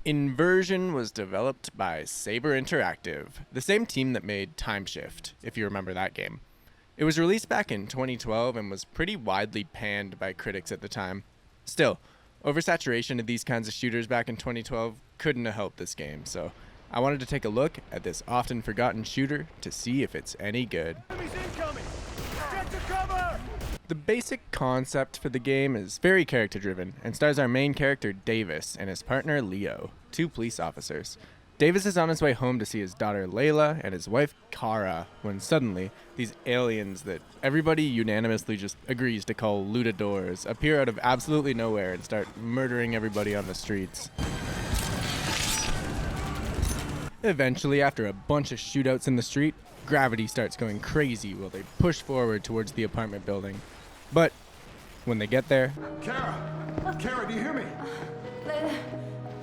Inversion was developed by Saber Interactive, the same team that made Time Shift, if you remember that game. It was released back in 2012 and was pretty widely panned by critics at the time. Still, oversaturation of these kinds of shooters back in 2012 couldn't have helped this game, so I wanted to take a look at this often forgotten shooter to see if it's any good. Enemies incoming! Get to cover! The basic concept for the game is very character-driven and stars our main character Davis and his partner Leo, two police officers. Davis is on his way home to see his daughter Layla and his wife Kara when suddenly these aliens that everybody unanimously just agrees to call lutadors appear out of absolutely nowhere and start murdering everybody on the streets. Eventually, after a bunch of shootouts in the street, gravity starts going crazy while they push forward towards the apartment building. But when they get there... Kara! Kara, do you hear me?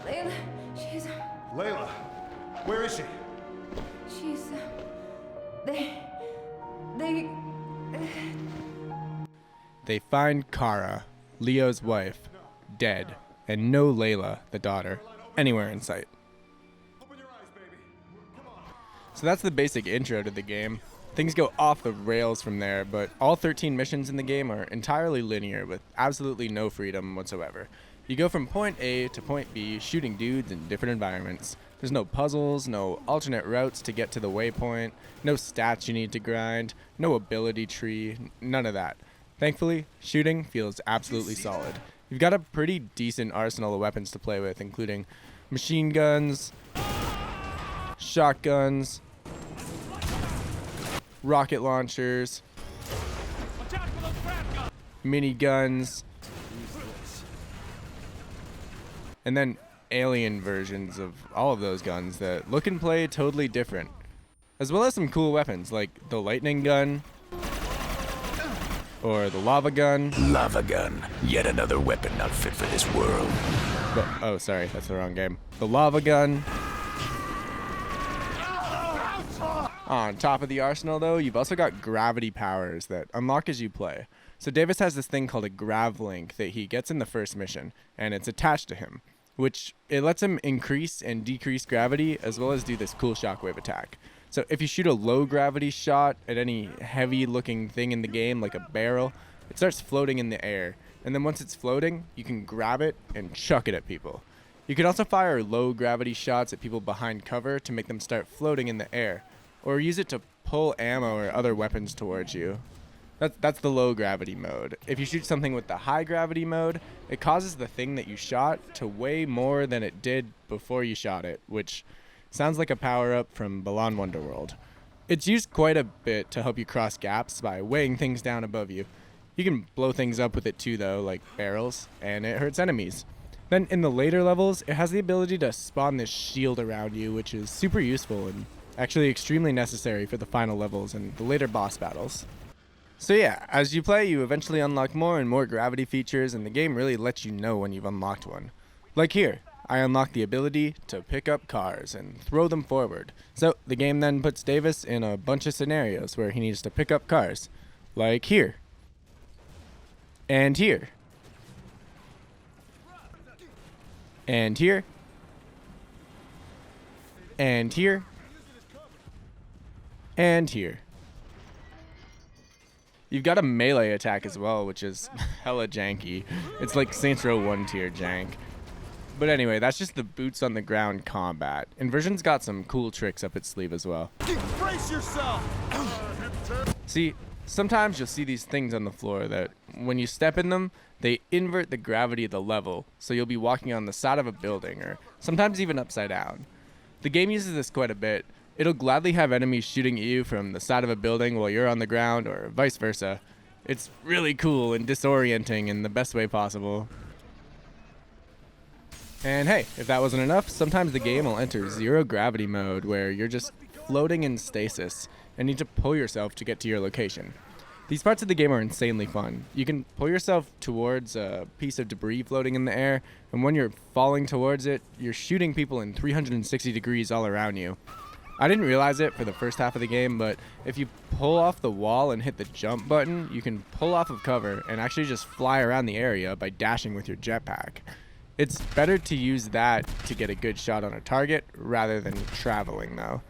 Layla, she's... Layla, where is she? She's... They find Kara, Leo's wife, dead, and no Layla, the daughter, anywhere in sight. Open your eyes, baby. Come on. So that's the basic intro to the game. Things go off the rails from there, but all 13 missions in the game are entirely linear with absolutely no freedom whatsoever. You go from point A to point B, shooting dudes in different environments. There's no puzzles, no alternate routes to get to the waypoint, no stats you need to grind, no ability tree, none of that. Thankfully, shooting feels absolutely solid. You've got a pretty decent arsenal of weapons to play with, including machine guns, shotguns, rocket launchers, miniguns, and then alien versions of all of those guns that look and play totally different, as well as some cool weapons like the lightning gun or the lava gun. Lava gun, yet another weapon not fit for this world. Oh, sorry, that's the wrong game. The lava gun. On top of the arsenal, though, you've also got gravity powers that unlock as you play. So Davis has this thing called a grav link that he gets in the first mission, and it's attached to him, which it lets him increase and decrease gravity as well as do this cool shockwave attack. So if you shoot a low gravity shot at any heavy looking thing in the game, like a barrel, it starts floating in the air. And then once it's floating, you can grab it and chuck it at people. You can also fire low gravity shots at people behind cover to make them start floating in the air, or use it to pull ammo or other weapons towards you. That's the low gravity mode. If you shoot something with the high gravity mode, it causes the thing that you shot to weigh more than it did before you shot it, which sounds like a power-up from Balan Wonderworld. It's used quite a bit to help you cross gaps by weighing things down above you. You can blow things up with it too, though, like barrels, and it hurts enemies. Then in the later levels, it has the ability to spawn this shield around you, which is super useful and actually extremely necessary for the final levels and the later boss battles. So yeah, as you play, you eventually unlock more and more gravity features, and the game really lets you know when you've unlocked one. Like here, I unlocked the ability to pick up cars and throw them forward. So the game then puts Davis in a bunch of scenarios where he needs to pick up cars. Like here. And here. And here. And here. And here. You've got a melee attack as well, which is hella janky. It's like Saints Row 1 tier jank. But anyway, that's just the boots on the ground combat. Inversion's got some cool tricks up its sleeve as well. Brace yourself! See, sometimes you'll see these things on the floor that when you step in them, they invert the gravity of the level, so you'll be walking on the side of a building, or sometimes even upside down. The game uses this quite a bit. It'll gladly have enemies shooting at you from the side of a building while you're on the ground, or vice versa. It's really cool and disorienting in the best way possible. And hey, if that wasn't enough, sometimes the game will enter zero gravity mode where you're just floating in stasis and need to pull yourself to get to your location. These parts of the game are insanely fun. You can pull yourself towards a piece of debris floating in the air, and when you're falling towards it, you're shooting people in 360 degrees all around you. I didn't realize it for the first half of the game, but if you pull off the wall and hit the jump button, you can pull off of cover and actually just fly around the area by dashing with your jetpack. It's better to use that to get a good shot on a target rather than traveling though.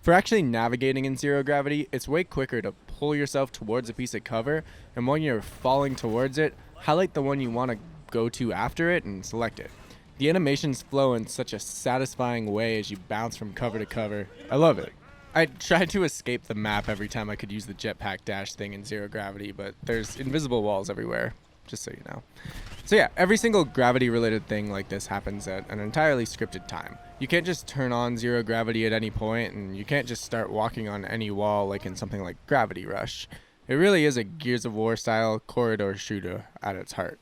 For actually navigating in zero gravity, it's way quicker to pull yourself towards a piece of cover, and when you're falling towards it, highlight the one you want to go to after it and select it. The animations flow in such a satisfying way as you bounce from cover to cover. I love it. I tried to escape the map every time I could use the jetpack dash thing in zero gravity, but there's invisible walls everywhere, just so you know. So yeah, every single gravity related thing like this happens at an entirely scripted time. You can't just turn on zero gravity at any point, and you can't just start walking on any wall like in something like Gravity Rush. It really is a Gears of War style corridor shooter at its heart.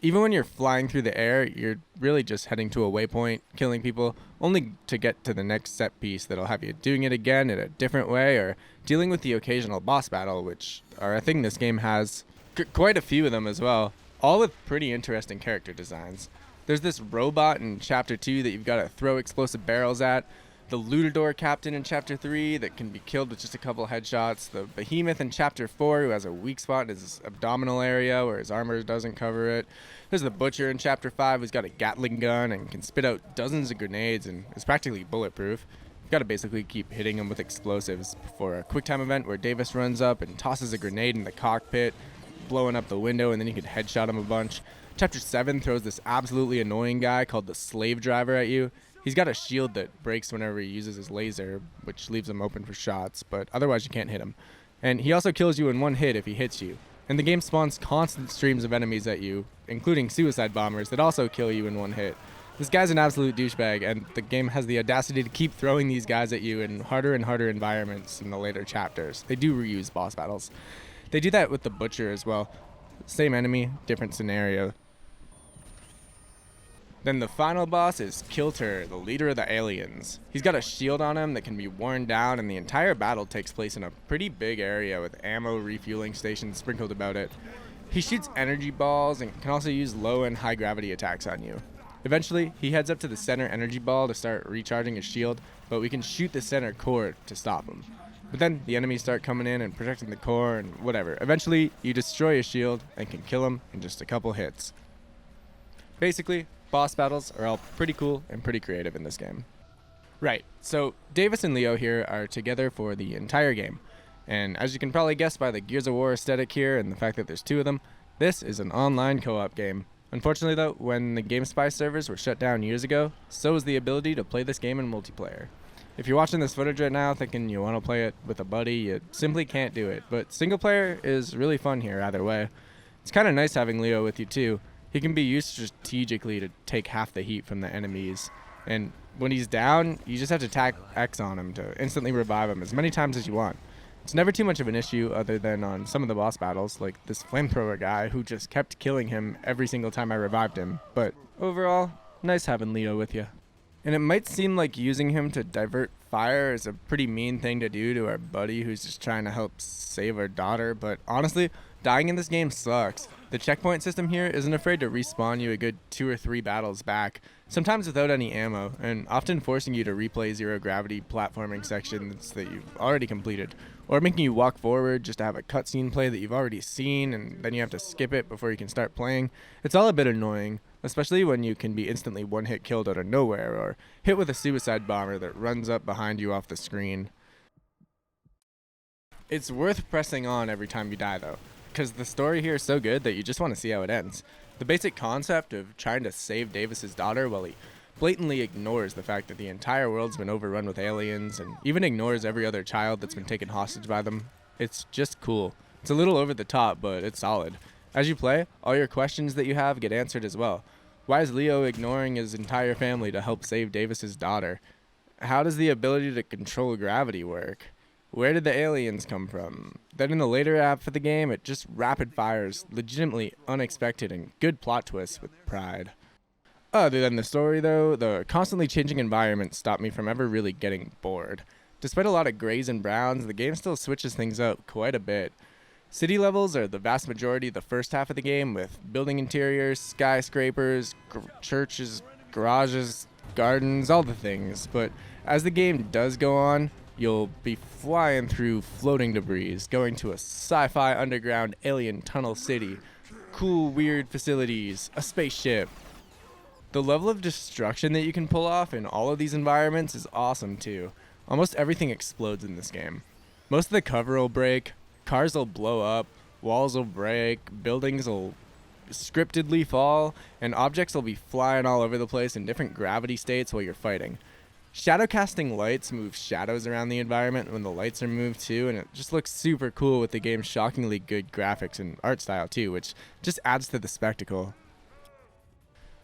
Even when you're flying through the air, you're really just heading to a waypoint, killing people, only to get to the next set piece that'll have you doing it again in a different way, or dealing with the occasional boss battle, which are a thing this game has. Quite a few of them as well, all with pretty interesting character designs. There's this robot in Chapter 2 that you've got to throw explosive barrels at, the Lutador captain in Chapter 3 that can be killed with just a couple headshots, the Behemoth in Chapter 4 who has a weak spot in his abdominal area where his armor doesn't cover it. There's the Butcher in Chapter 5 who's got a Gatling gun and can spit out dozens of grenades and is practically bulletproof. You've got to basically keep hitting him with explosives before a quick time event where Davis runs up and tosses a grenade in the cockpit, blowing up the window, and then you can headshot him a bunch. Chapter 7 throws this absolutely annoying guy called the Slave Driver at you. He's got a shield that breaks whenever he uses his laser, which leaves him open for shots, but otherwise you can't hit him. And he also kills you in one hit if he hits you. And the game spawns constant streams of enemies at you, including suicide bombers that also kill you in one hit. This guy's an absolute douchebag, and the game has the audacity to keep throwing these guys at you in harder and harder environments in the later chapters. They do reuse boss battles. They do that with the Butcher as well. Same enemy, different scenario. Then the final boss is Kilter, the leader of the aliens. He's got a shield on him that can be worn down, and the entire battle takes place in a pretty big area with ammo refueling stations sprinkled about it. He shoots energy balls and can also use low and high gravity attacks on you. Eventually, he heads up to the center energy ball to start recharging his shield, but we can shoot the center core to stop him. But then the enemies start coming in and protecting the core and whatever. Eventually, you destroy his shield and can kill him in just a couple hits. Basically, boss battles are all pretty cool and pretty creative in this game. Right, so Davis and Leo here are together for the entire game. And as you can probably guess by the Gears of War aesthetic here and the fact that there's two of them, this is an online co-op game. Unfortunately though, when the GameSpy servers were shut down years ago, so is the ability to play this game in multiplayer. If you're watching this footage right now thinking you want to play it with a buddy, you simply can't do it. But single player is really fun here either way. It's kind of nice having Leo with you too. He can be used strategically to take half the heat from the enemies. And when he's down, you just have to tack X on him to instantly revive him as many times as you want. It's never too much of an issue other than on some of the boss battles, like this flamethrower guy who just kept killing him every single time I revived him. But overall, nice having Leo with you. And it might seem like using him to divert fire is a pretty mean thing to do to our buddy who's just trying to help save our daughter, but honestly, dying in this game sucks. The checkpoint system here isn't afraid to respawn you a good 2 or 3 battles back, sometimes without any ammo, and often forcing you to replay zero-gravity platforming sections that you've already completed, or making you walk forward just to have a cutscene play that you've already seen, and then you have to skip it before you can start playing. It's all a bit annoying, especially when you can be instantly one-hit killed out of nowhere, or hit with a suicide bomber that runs up behind you off the screen. It's worth pressing on every time you die, though, because the story here is so good that you just want to see how it ends. The basic concept of trying to save Davis's daughter while he blatantly ignores the fact that the entire world's been overrun with aliens and even ignores every other child that's been taken hostage by them. It's just cool. It's a little over the top, but it's solid. As you play, all your questions that you have get answered as well. Why is Leo ignoring his entire family to help save Davis's daughter? How does the ability to control gravity work? Where did the aliens come from? Then in the later half of the game, it just rapid fires, legitimately unexpected and good plot twists with pride. Other than the story though, the constantly changing environment stopped me from ever really getting bored. Despite a lot of grays and browns, the game still switches things up quite a bit. City levels are the vast majority of the first half of the game, with building interiors, skyscrapers, churches, garages, gardens, all the things. But as the game does go on, you'll be flying through floating debris, going to a sci-fi underground alien tunnel city, cool weird facilities, a spaceship. The level of destruction that you can pull off in all of these environments is awesome too. Almost everything explodes in this game. Most of the cover will break, cars will blow up, walls will break, buildings will scriptedly fall, and objects will be flying all over the place in different gravity states while you're fighting. Shadow casting lights move shadows around the environment when the lights are moved too, and it just looks super cool with the game's shockingly good graphics and art style too, which just adds to the spectacle.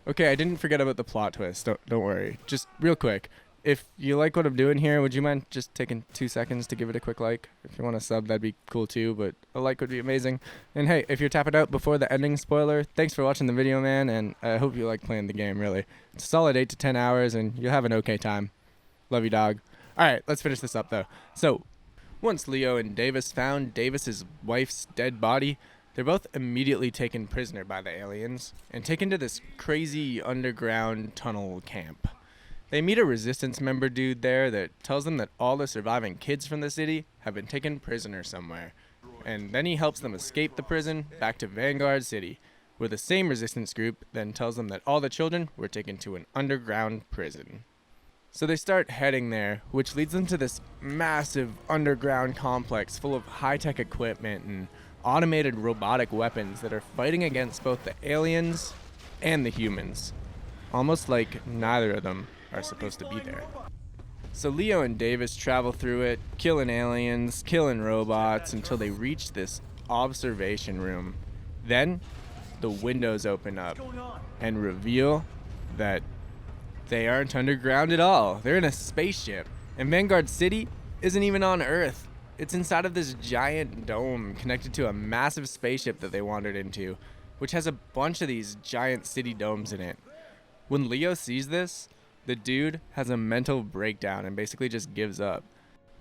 Okay, I didn't forget about the plot twist. Don't worry. Just real quick. If you like what I'm doing here, would you mind just taking 2 seconds to give it a quick like? If you want to sub, that'd be cool too, but a like would be amazing. And hey, if you're tapping out before the ending spoiler, thanks for watching the video, man, and I hope you like playing the game, really. It's a solid 8 to 10 hours, and you'll have an okay time. Love you, dog. Alright, let's finish this up, though. So, once Leo and Davis found Davis's wife's dead body, they're both immediately taken prisoner by the aliens and taken to this crazy underground tunnel camp. They meet a resistance member dude there that tells them that all the surviving kids from the city have been taken prisoner somewhere. And then he helps them escape the prison back to Vanguard City, where the same resistance group then tells them that all the children were taken to an underground prison. So they start heading there, which leads them to this massive underground complex full of high-tech equipment and automated robotic weapons that are fighting against both the aliens and the humans. Almost like neither of them are supposed to be there. So Leo and Davis travel through it, killing aliens, killing robots, until they reach this observation room. Then, the windows open up and reveal that they aren't underground at all. They're in a spaceship. And Vanguard City isn't even on Earth. It's inside of this giant dome connected to a massive spaceship that they wandered into, which has a bunch of these giant city domes in it. When Leo sees this, the dude has a mental breakdown and basically just gives up.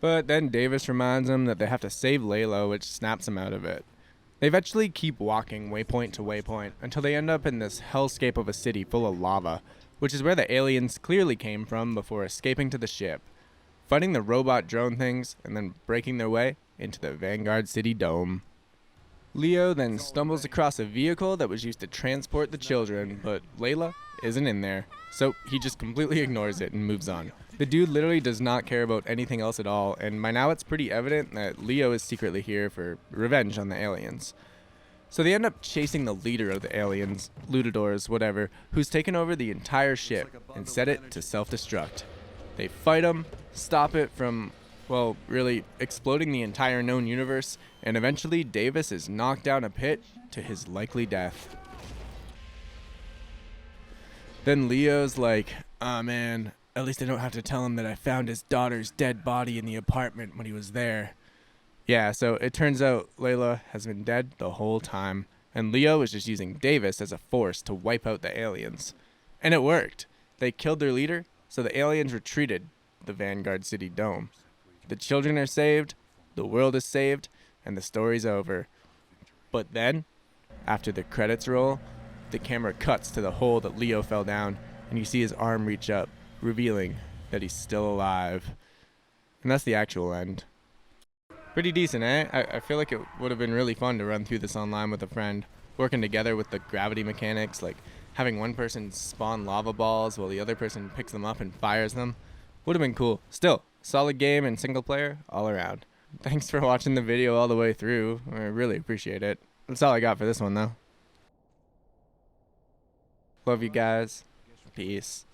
But then Davis reminds him that they have to save Layla, which snaps him out of it. They eventually keep walking waypoint to waypoint until they end up in this hellscape of a city full of lava, which is where the aliens clearly came from before escaping to the ship, fighting the robot drone things, and then breaking their way into the Vanguard City dome. Leo then stumbles across a vehicle that was used to transport the children, but Layla isn't in there, so he just completely ignores it and moves on. The dude literally does not care about anything else at all, and by now it's pretty evident that Leo is secretly here for revenge on the aliens. So they end up chasing the leader of the aliens, Lutadors, whatever, who's taken over the entire ship and set it to self-destruct. They fight him, stop it from, well, really exploding the entire known universe, and eventually Davis is knocked down a pit to his likely death. Then Leo's like, "Aw, man, at least I don't have to tell him that I found his daughter's dead body in the apartment when he was there." Yeah, so it turns out Layla has been dead the whole time, and Leo is just using Davis as a force to wipe out the aliens. And it worked. They killed their leader, so the aliens retreated the Vanguard City dome. The children are saved, the world is saved, and the story's over. But then, after the credits roll, the camera cuts to the hole that Leo fell down, and you see his arm reach up, revealing that he's still alive. And that's the actual end. Pretty decent, eh? I feel like it would have been really fun to run through this online with a friend, working together with the gravity mechanics, like having one person spawn lava balls while the other person picks them up and fires them. Would have been cool. Still, solid game and single player all around. Thanks for watching the video all the way through. I really appreciate it. That's all I got for this one, though. Love you guys. Peace.